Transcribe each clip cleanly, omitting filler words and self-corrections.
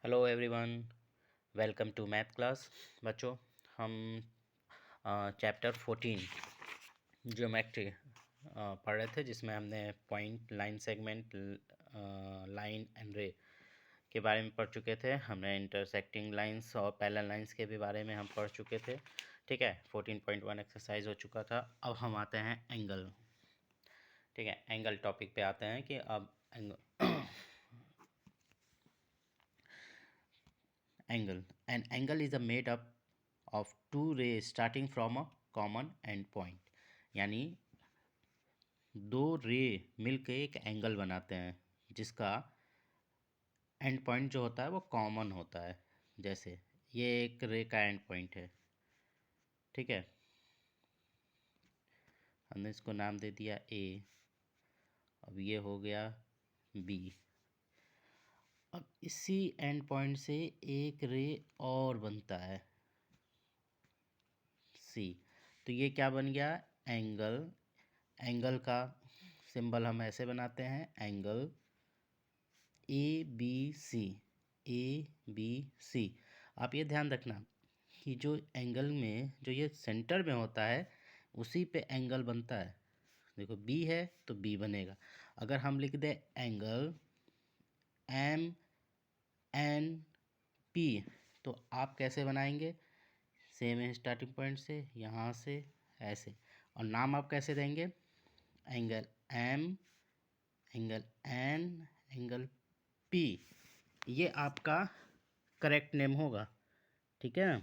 Hello everyone, welcome to math class. बच्चों, हम chapter 14 geometry पढ़ रहे थे, जिसमें हमने point, line segment, line and रे के बारे में पढ़ चुके थे। हमने इंटरसेक्टिंग लाइंस और पैरेलल लाइंस के भी बारे में हम पढ़ चुके थे। ठीक है, 14.1 एक्सरसाइज हो चुका था। अब हम आते हैं एंगल। ठीक है, एंगल टॉपिक पे आते हैं कि अब angle. An angle is made up of two rays starting from a common end point. यानी दो रे मिलके एक एंगल बनाते हैं जिसका एंड पॉइंट जो होता है वो कॉमन होता है। जैसे ये एक रे का एंड पॉइंट है, ठीक है, हमने इसको नाम दे दिया ए। अब ये हो गया बी। अब इसी एंड पॉइंट से एक रे और बनता है सी। तो ये क्या बन गया? एंगल। एंगल का सिंबल हम ऐसे बनाते हैं, angle A B C. A B C. आप ये ध्यान रखना कि जो एंगल में जो ये सेंटर में होता है उसी पे एंगल बनता है। देखो बी है तो बी बनेगा। अगर हम लिख दें एंगल एम एन पी, तो आप कैसे बनाएंगे? सेम है, स्टार्टिंग पॉइंट से यहाँ से ऐसे। और नाम आप कैसे देंगे? Angle M, angle N, angle P. ये आपका करेक्ट नेम होगा, ठीक है ना?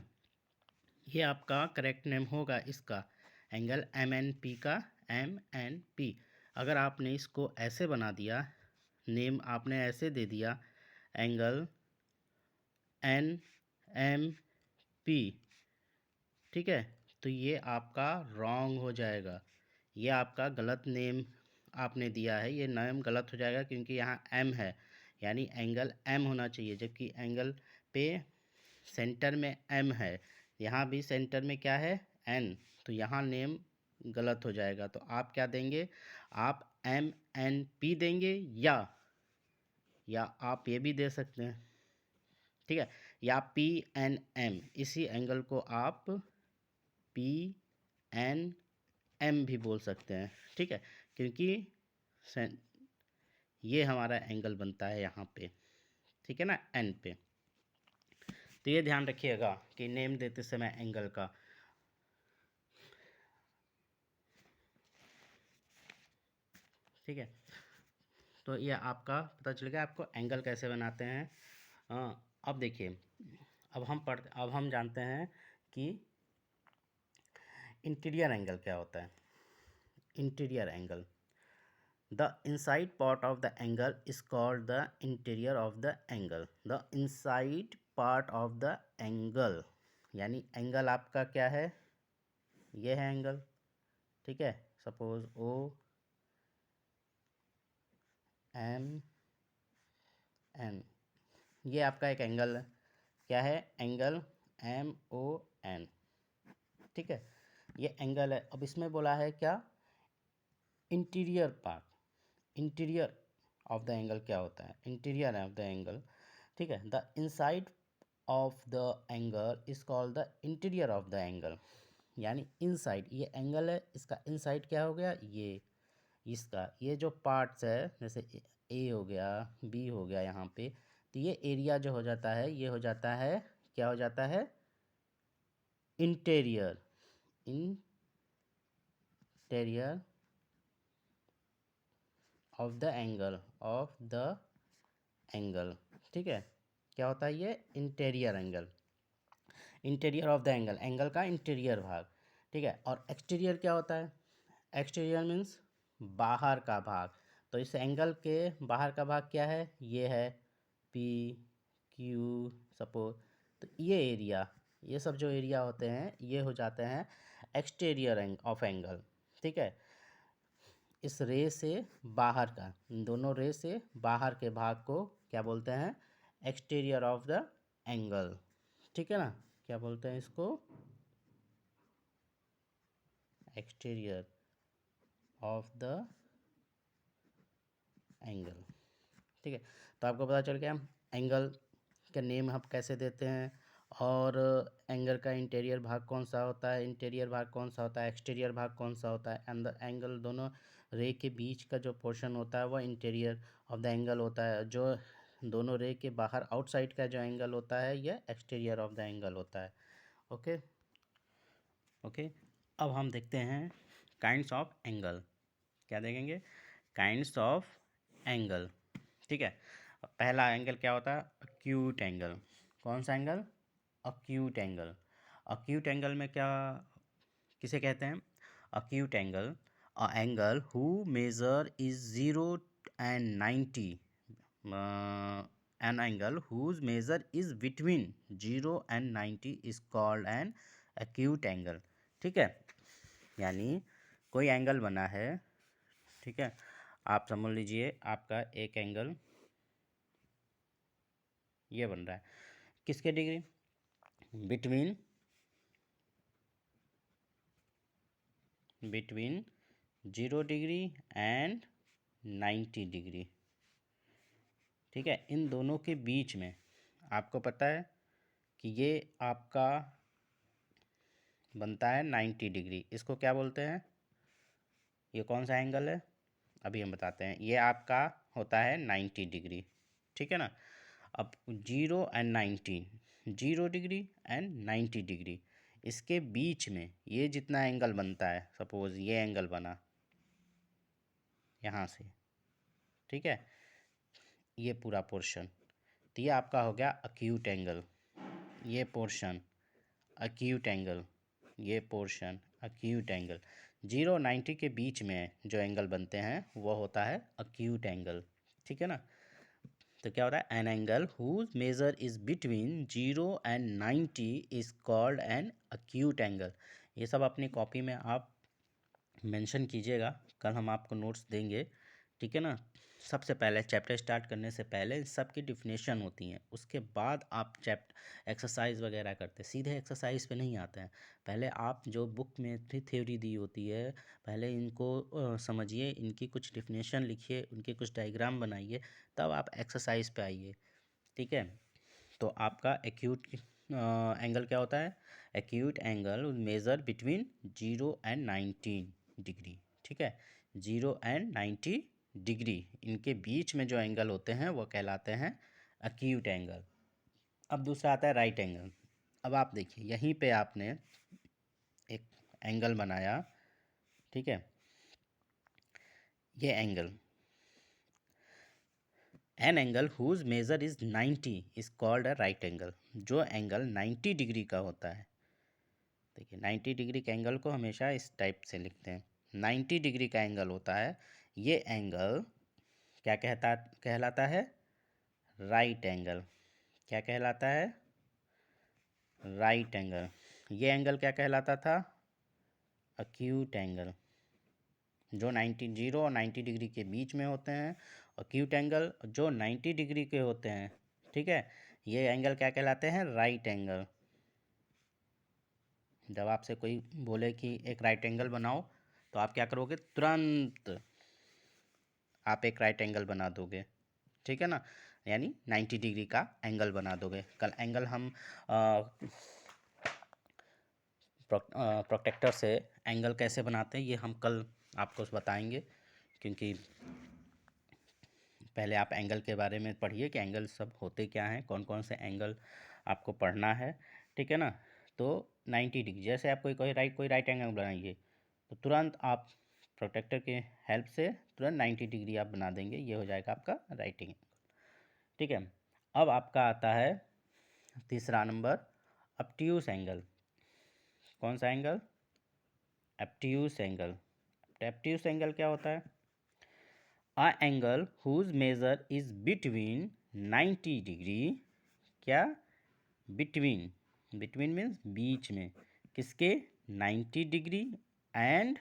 ये आपका करेक्ट नेम होगा इसका, एंगल एम एन पी का, एम एन पी। अगर आपने इसको ऐसे बना दिया, नेम आपने ऐसे दे दिया, एंगल एन एम पी, ठीक है, तो ये आपका रॉन्ग हो जाएगा। ये आपका गलत नेम आपने दिया है, ये नेम गलत हो जाएगा क्योंकि यहाँ एम है, यानी एंगल एम होना चाहिए, जबकि एंगल पे सेंटर में एम है। यहाँ भी सेंटर में क्या है? एन। तो यहाँ नेम गलत हो जाएगा। तो आप क्या देंगे? आप एम एन पी देंगे, या आप ये भी दे सकते हैं, ठीक है, या पी एन एम। इसी एंगल को आप पी एन एम भी बोल सकते हैं, ठीक है, क्योंकि ये हमारा एंगल बनता है यहाँ पे, ठीक है ना, एन पे। तो ये ध्यान रखिएगा कि नेम देते समय एंगल का। ठीक है, तो ये आपका पता चल गया आपको एंगल कैसे बनाते हैं। अब देखिए, अब हम जानते हैं कि इंटीरियर एंगल क्या होता है। Interior angle, the inside part of the angle is called the interior of the angle. The inside part of the angle, यानी एंगल आपका क्या है? ये है एंगल, ठीक है, सपोज ओ एम एन, ये आपका एक एंगल है। क्या है? एंगल एम ओ एन, ठीक है, ये एंगल है। अब इसमें बोला है क्या? Interior part. Interior of the angle क्या होता है? इंटीरियर ऑफ द एंगल, ठीक है, the inside of the angle is called the interior of the angle. यानी इनसाइड, ये एंगल है, इसका इनसाइड क्या हो गया? ये इसका ये जो पार्ट्स है, जैसे ए हो गया, बी हो गया यहाँ पे, तो ये एरिया जो हो जाता है, ये हो जाता है, क्या हो जाता है? Interior. Interior of the angle, of the angle, ठीक है, क्या होता है? ये interior angle, interior of the angle, angle का इंटीरियर भाग, ठीक है। और एक्सटीरियर क्या होता है? एक्सटीरियर मीन्स बाहर का भाग। तो इस एंगल के बाहर का भाग क्या है? ये है पी क्यू सपोज। तो ये एरिया, ये सब जो एरिया होते हैं ये हो जाते हैं एक्सटीरियर ऑफ एंगल, ठीक है। इस रे से बाहर का, इन दोनों रे से बाहर के भाग को क्या बोलते हैं? एक्सटीरियर ऑफ द एंगल, ठीक है ना। क्या बोलते हैं इसको? एक्सटीरियर ऑफ द एंगल, ठीक है। तो आपको पता चल गया एंगल का नेम हम कैसे देते हैं, और एंगल का इंटीरियर भाग कौन सा होता है, इंटीरियर भाग कौन सा होता है, एक्सटीरियर भाग कौन सा होता है। अंदर एंगल दोनों रे के बीच का जो पोर्शन होता है वह इंटीरियर ऑफ द एंगल होता है, जो दोनों रे के बाहर आउटसाइड का जो एंगल होता है यह एक्सटीरियर ऑफ द एंगल होता है। Okay okay. अब हम देखते हैं काइंड्स ऑफ एंगल। क्या देखेंगे? Kinds of angle. ठीक है। पहला एंगल क्या होता है? Acute angle. कौन सा angle? Acute angle. Acute angle में क्या, किसे कहते हैं? Acute angle, a angle who measure is 0 and 90, an angle whose measure is between 0 and 90 is called an acute angle। ठीक है, यानी कोई एंगल बना है, ठीक है, आप समझ लीजिए आपका एक एंगल ये बन रहा है, किसके degree? Between 0 degree and 90 degree. ठीक है, इन दोनों के बीच में आपको पता है कि ये आपका बनता है 90 डिग्री। इसको क्या बोलते हैं? ये कौन सा एंगल है? अभी हम बताते हैं। ये आपका होता है 90 डिग्री। ठीक है ना। अब 0 एंड 90, 0 डिग्री एंड 90 डिग्री, इसके बीच में ये जितना एंगल बनता है, सपोज ये एंगल बना यहाँ से, ठीक है, ये पूरा पोर्शन, तो ये आपका हो गया अक्यूट एंगल। ये पोर्शन अक्यूट एंगल, ये पोर्शन अक्यूट एंगल। 0 90 के बीच में जो एंगल बनते हैं वो होता है अक्यूट एंगल। ठीक है ना। तो क्या होता है? An angle whose measure is between 0 and 90 is called an acute angle. ये सब अपनी कॉपी में आप मेंशन कीजिएगा, कल हम आपको नोट्स देंगे। ठीक है ना। सबसे पहले चैप्टर स्टार्ट करने से पहले इन सब की डिफिनेशन होती हैं, उसके बाद आप एक्सरसाइज वगैरह करते हैं। सीधे एक्सरसाइज पे नहीं आते हैं, पहले आप जो बुक में भी थ्योरी दी होती है पहले इनको समझिए, इनकी कुछ डिफिनेशन लिखिए, उनके कुछ डायग्राम बनाइए, तब आप एक्सरसाइज पे आइए। ठीक है। तो आपका एक्यूट एंगल क्या होता है? Acute angle measure between 0 and 90 degree. ठीक है, 0 एंड 90 डिग्री, इनके बीच में जो एंगल होते हैं वो कहलाते हैं एक्यूट एंगल। अब दूसरा आता है राइट एंगल। अब आप देखिए यहीं पे आपने एक एंगल बनाया, ठीक है, ये angle, N angle whose measure is 90 is called a right angle. जो एंगल 90 डिग्री का होता है, देखिए 90 डिग्री के एंगल को हमेशा इस टाइप से लिखते हैं, 90 डिग्री का एंगल होता है, ये एंगल क्या कहलाता है? Right angle. क्या कहलाता है? Right angle. ये एंगल क्या कहलाता था? Acute angle. जो 0 और 90 डिग्री के बीच में होते हैं, अक्यूट एंगल। जो 90 डिग्री के होते हैं, ठीक है, ये एंगल क्या कहलाते हैं? Right angle. जब आपसे कोई बोले कि एक राइट एंगल बनाओ, तो आप क्या करोगे? तुरंत आप एक राइट एंगल बना दोगे। ठीक है ना, यानी 90 डिग्री का एंगल बना दोगे। कल एंगल हम प्रोटेक्टर से एंगल कैसे बनाते हैं ये हम कल आपको बताएंगे, क्योंकि पहले आप एंगल के बारे में पढ़िए कि एंगल सब होते क्या हैं, कौन कौन से एंगल आपको पढ़ना है। ठीक है ना। तो 90 डिग्री, जैसे आप कोई राइट एंगल बनाइए, तो तुरंत आप प्रोटेक्टर के हेल्प से तुरंत 90 डिग्री आप बना देंगे, ये हो जाएगा आपका राइट एंगल। ठीक है। अब आपका आता है तीसरा नंबर, ऑब्ट्यूस एंगल। कौन सा angle? Obtuse angle. Obtuse angle क्या होता है? A angle whose measure is between 90 degree. क्या? बिटवीन, बिटवीन मीन्स बीच में, किसके? 90 डिग्री एंड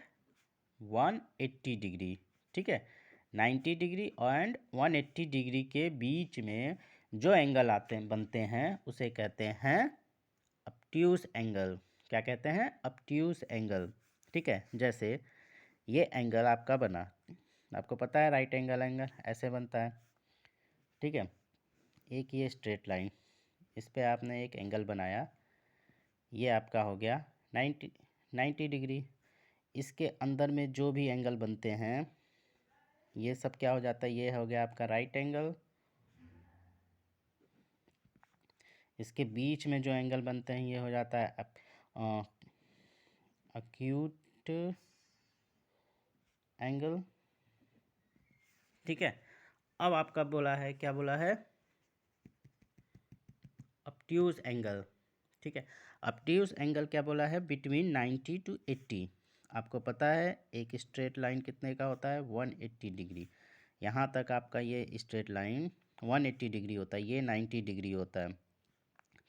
180 डिग्री। ठीक है, 90 डिग्री एंड 180 डिग्री के बीच में जो एंगल बनते हैं उसे कहते हैं ऑब्ट्यूस एंगल। क्या कहते हैं? Obtuse angle. ठीक है, जैसे ये एंगल आपका बना, आपको पता है राइट एंगल ऐसे बनता है। ठीक है, एक ये स्ट्रेट लाइन, इस पे आपने एक एंगल बनाया, ये आपका हो गया 90 डिग्री। इसके अंदर में जो भी एंगल बनते हैं ये सब क्या हो जाता है, ये हो गया आपका राइट एंगल। इसके बीच में जो एंगल बनते हैं ये हो जाता है अक्यूट एंगल। ठीक है, अब आपका बोला है, क्या बोला है, ऑब्ट्यूज एंगल। ठीक है, ऑब्ट्यूज एंगल क्या बोला है, बिटवीन 90 टू 80। आपको पता है एक स्ट्रेट लाइन कितने का होता है, 180 डिग्री। यहाँ तक आपका ये स्ट्रेट लाइन 180 डिग्री होता है, ये 90 डिग्री होता है।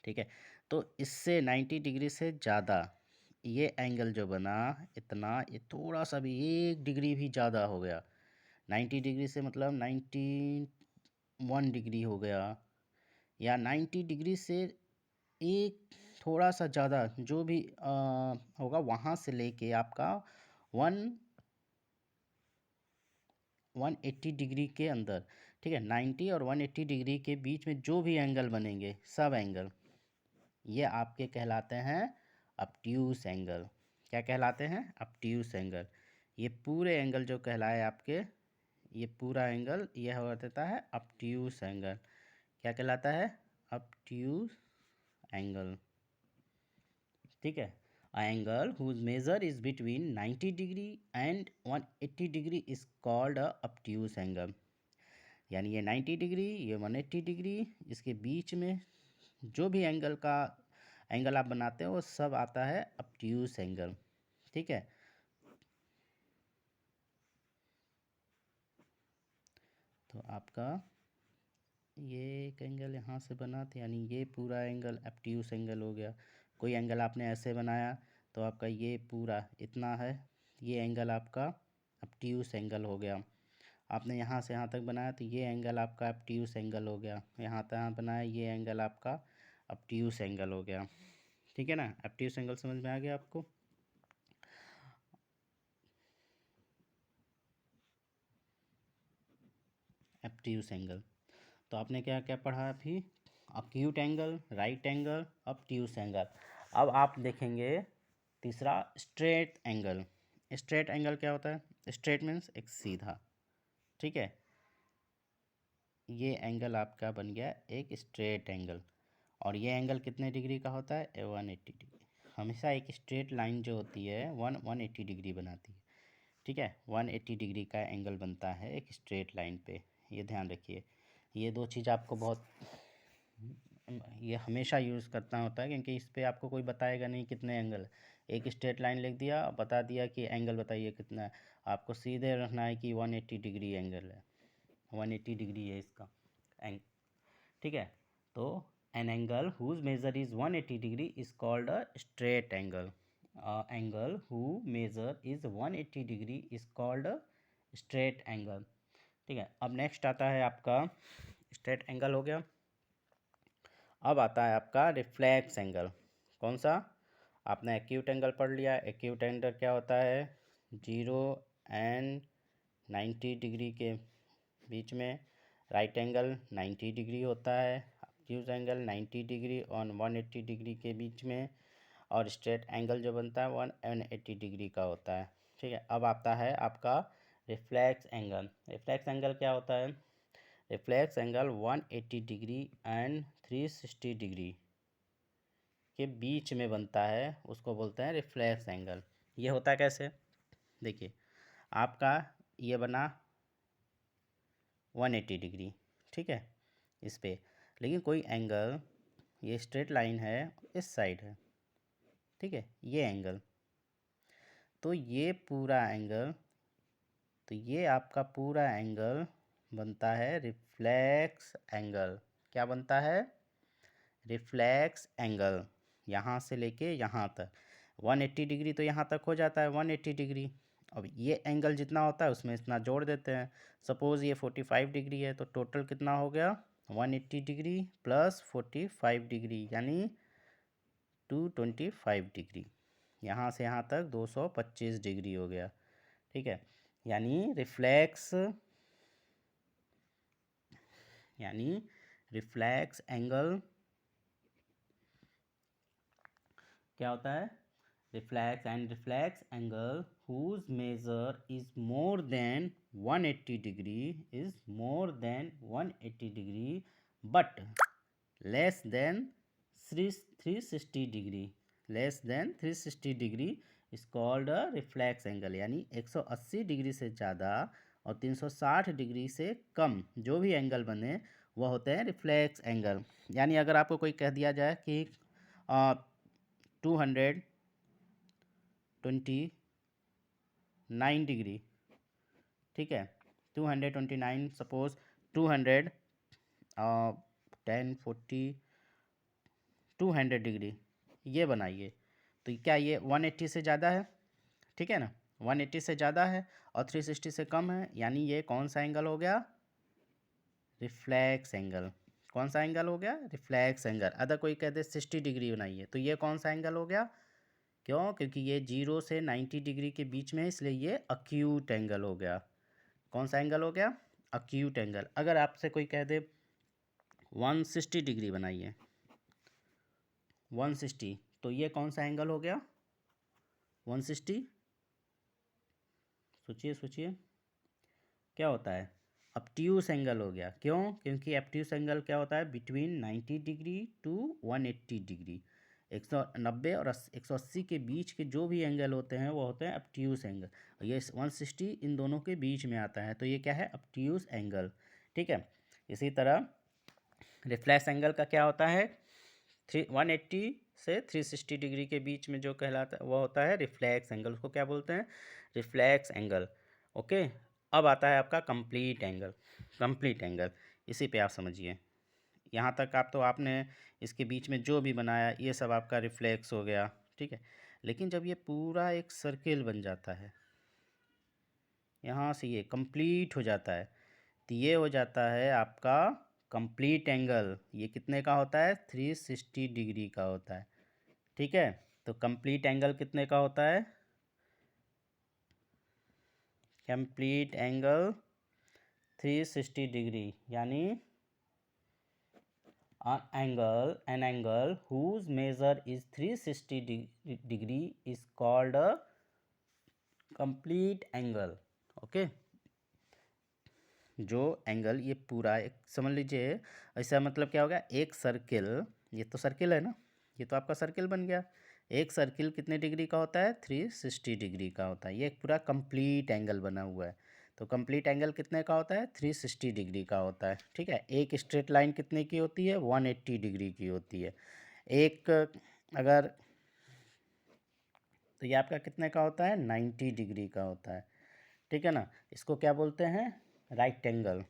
ठीक है, तो इससे 90 डिग्री से ज़्यादा ये एंगल जो बना इतना, ये थोड़ा सा भी 1 डिग्री भी ज़्यादा हो गया, 90 डिग्री से मतलब 91 डिग्री हो गया, या 90 डिग्री से एक थोड़ा सा ज़्यादा जो भी होगा, वहाँ से लेके आपका 180 डिग्री के अंदर। ठीक है, 90 और 180 डिग्री के बीच में जो भी एंगल बनेंगे, सब एंगल ये आपके कहलाते हैं ऑब्ट्यूज एंगल। क्या कहलाते हैं, ऑब्ट्यूज एंगल। ये पूरे एंगल जो कहलाए आपके, ये पूरा एंगल यह हो जाता है ऑब्ट्यूज एंगल। क्या कहलाता है, ऑब्ट्यूज एंगल। ठीक है, angle whose measure is between 90 degree and 180 degree is called a obtuse angle. यानी ये 90 डिग्री, ये 180 डिग्री, इसके बीच में जो भी एंगल आप बनाते हो वो सब आता है ऑब्ट्यूज एंगल। ठीक है, तो आपका ये एक एंगल यहाँ से बना था, यानी ये पूरा एंगल ऑब्ट्यूज एंगल हो गया। कोई एंगल आपने ऐसे बनाया तो आपका ये पूरा इतना है, ये एंगल आपका ऑब्ट्यूज एंगल हो गया। आपने यहाँ से यहाँ तक बनाया तो ये एंगल आपका ऑब्ट्यूज एंगल हो गया। यहाँ तक बनाया, ये एंगल आपका ऑब्ट्यूज एंगल हो गया। ठीक है ना, ऑब्ट्यूज एंगल समझ में आ गया आपको। ऑब्ट्यूज एंगल, तो आपने क्या क्या पढ़ा अभी, acute angle, right angle, obtuse angle. अब आप देखेंगे तीसरा स्ट्रेट एंगल। स्ट्रेट एंगल क्या होता है, स्ट्रेट मीन्स एक सीधा। ठीक है, ये एंगल आपका बन गया एक स्ट्रेट एंगल, और ये एंगल कितने डिग्री का होता है, 180 डिग्री। हमेशा एक स्ट्रेट लाइन जो होती है 180 डिग्री बनाती है। ठीक है, 180 डिग्री का एंगल बनता है एक स्ट्रेट लाइन पे, ये ध्यान रखिए। ये दो चीज़ आपको बहुत, ये हमेशा यूज़ करना होता है, क्योंकि इस पे आपको कोई बताएगा नहीं कितने एंगल। एक स्ट्रेट लाइन लिख दिया, बता दिया कि एंगल बताइए कितना है, आपको सीधे रखना है कि 180 डिग्री एंगल है, 180 डिग्री है इसका एंग। ठीक है, तो an angle whose measure is 180 degree is called a straight angle. Angle who measure is 180 degree is called a straight angle. ठीक है, अब नेक्स्ट आता है आपका, स्ट्रेट एंगल हो गया। अब आता है आपका रिफ्लेक्स एंगल। कौन सा, आपने एक्यूट एंगल पढ़ लिया। एक्यूट एंगल क्या होता है, 0 एंड 90 डिग्री के बीच में। राइट एंगल 90 डिग्री होता है, ऑब्ट्यूज एंगल 90 डिग्री और 180 डिग्री के बीच में, और स्ट्रेट एंगल जो बनता है 180 डिग्री का होता है। ठीक है, अब आता है आपका रिफ्लेक्स एंगल। रिफ्लेक्स एंगल क्या होता है, reflex angle 180 degree and 360 degree के बीच में बनता है, उसको बोलते हैं रिफ्लेक्स एंगल। ये होता कैसे, देखिए आपका ये बना 180 डिग्री, ठीक है, इस पे, लेकिन कोई एंगल, ये स्ट्रेट लाइन है इस साइड है, ठीक है, ये एंगल, तो ये पूरा एंगल, तो ये आपका पूरा एंगल बनता है रिफ्लेक्स एंगल। क्या बनता है, रिफ्लेक्स एंगल। यहाँ से लेके यहाँ तक 180 डिग्री, तो यहाँ तक हो जाता है 180 डिग्री। अब ये एंगल जितना होता है उसमें इतना जोड़ देते हैं। सपोज़ ये 45 डिग्री है, तो टोटल कितना हो गया, 180 डिग्री प्लस 45 डिग्री, यानी 225 डिग्री। यहाँ से यहाँ तक 225 डिग्री हो गया। ठीक है, यानी रिफ्लेक्स एंगल क्या होता है? Reflex angle whose measure is more than 180 degree but less than 360 degree is called a reflex angle. यानी 180 डिग्री से ज़्यादा और 360 डिग्री से कम जो भी एंगल बने वह होते हैं रिफ्लेक्स एंगल। यानी अगर आपको कोई कह दिया जाए कि 229 डिग्री, ठीक है, 229 सपोज 200 10 40 200 डिग्री ये बनाइए, तो क्या ये 180 से ज़्यादा है? ठीक है ना, 180 से ज़्यादा है और 360 से कम है, यानी ये कौन सा एंगल हो गया? Reflex angle. कौन सा एंगल हो गया? Reflex angle. अगर कोई कह दे 60 डिग्री बनाइए, तो ये कौन सा एंगल हो गया? क्यों? क्योंकि ये 0 से 90 डिग्री के बीच में है, इसलिए ये अक्यूट एंगल हो गया। कौन सा एंगल हो गया? Acute angle. अगर आपसे कोई कह दे 160 डिग्री बनाइए, 160, तो ये कौन सा एंगल हो गया? 160। सोचिए क्या होता है? ऑब्ट्यूस एंगल हो गया। क्यों? क्योंकि ऑब्ट्यूस एंगल क्या होता है? बिटवीन 90 डिग्री टू 180 डिग्री, 190 और 180 के बीच के जो भी एंगल होते हैं वो होते हैं ऑब्ट्यूस एंगल। और ये 160 इन दोनों के बीच में आता है, तो ये क्या है? Obtuse angle. ठीक है। इसी तरह रिफ्लेक्स एंगल का क्या होता है? 180 से 360 डिग्री के बीच में जो कहलाता है वो होता है रिफ्लेक्स एंगल। उसको क्या बोलते हैं? Reflex angle. ओके। अब आता है आपका कंप्लीट एंगल। इसी पे आप समझिए। यहाँ तक आपने इसके बीच में जो भी बनाया ये सब आपका रिफ्लेक्स हो गया, ठीक है। लेकिन जब ये पूरा एक सर्किल बन जाता है, यहाँ से ये कंप्लीट हो जाता है, तो ये हो जाता है आपका कंप्लीट एंगल। ये कितने का होता है? 360 डिग्री का होता है, ठीक है। तो कंप्लीट एंगल कितने का होता है? कंप्लीट एंगल 360 डिग्री, यानी an angle whose measure is 360 degree is called a complete angle। Okay. जो एंगल ये पूरा एक समझ लीजिए, ऐसा मतलब क्या होगा? एक सर्किल, ये तो सर्किल है ना, ये तो आपका सर्किल बन गया। एक सर्किल कितने डिग्री का होता है? 360 डिग्री का होता है। ये एक पूरा कंप्लीट एंगल बना हुआ है। तो कंप्लीट एंगल कितने का होता है? 360 डिग्री का होता है, ठीक है। एक स्ट्रेट लाइन कितने की होती है? 180 डिग्री की होती है। एक अगर, तो ये आपका कितने का होता है? 90 डिग्री का होता है, ठीक है ना। इसको क्या बोलते हैं? Right angle.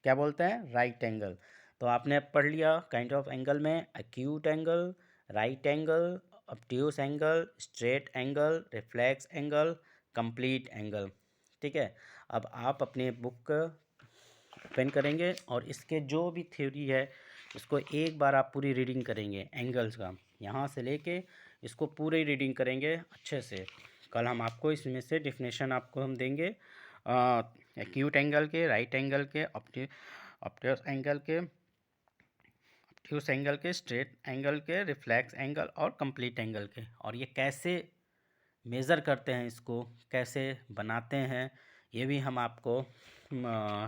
क्या बोलते हैं? Right angle. तो आपने अब पढ़ लिया काइंड ऑफ एंगल में: acute angle, right angle, obtuse angle, straight angle, reflex angle, complete angle, ठीक है। अब आप अपने बुक ओपन करेंगे और इसके जो भी थ्योरी है इसको एक बार आप पूरी रीडिंग करेंगे एंगल्स का, यहाँ से लेके इसको पूरी रीडिंग करेंगे अच्छे से। कल हम आपको इसमें से डेफिनेशन आपको हम देंगे एक्यूट एंगल के, राइट एंगल के, ऑब्ट्यूस एंगल के, ऑब्ट्यूस एंगल के, स्ट्रेट एंगल के, रिफ्लेक्स एंगल और कंप्लीट एंगल के। और ये कैसे मेज़र करते हैं, इसको कैसे बनाते हैं, ये भी हम आपको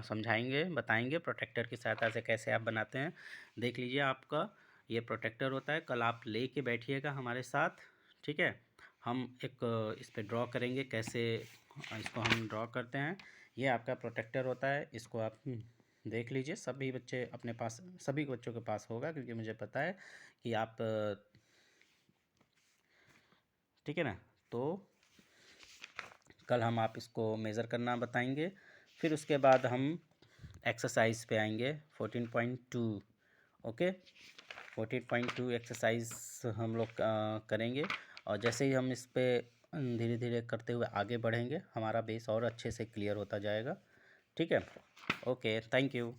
समझाएंगे, बताएंगे प्रोटेक्टर की सहायता से कैसे आप बनाते हैं। देख लीजिए, आपका ये प्रोटेक्टर होता है, कल आप ले के बैठिएगा हमारे साथ, ठीक है। हम एक इस पे ड्रॉ करेंगे, कैसे इसको हम ड्रॉ करते हैं। ये आपका प्रोटेक्टर होता है, इसको आप देख लीजिए। सभी बच्चे अपने पास, सभी बच्चों के पास होगा, क्योंकि मुझे पता है कि आप, ठीक है ना। तो कल हम आप इसको मेज़र करना बताएंगे। फिर उसके बाद हम एक्सरसाइज पे आएंगे 14.2। ओके, 14.2 एक्सरसाइज हम लोग करेंगे। और जैसे ही हम इस पे धीरे धीरे करते हुए आगे बढ़ेंगे, हमारा बेस और अच्छे से क्लियर होता जाएगा, ठीक है। Okay, thank you.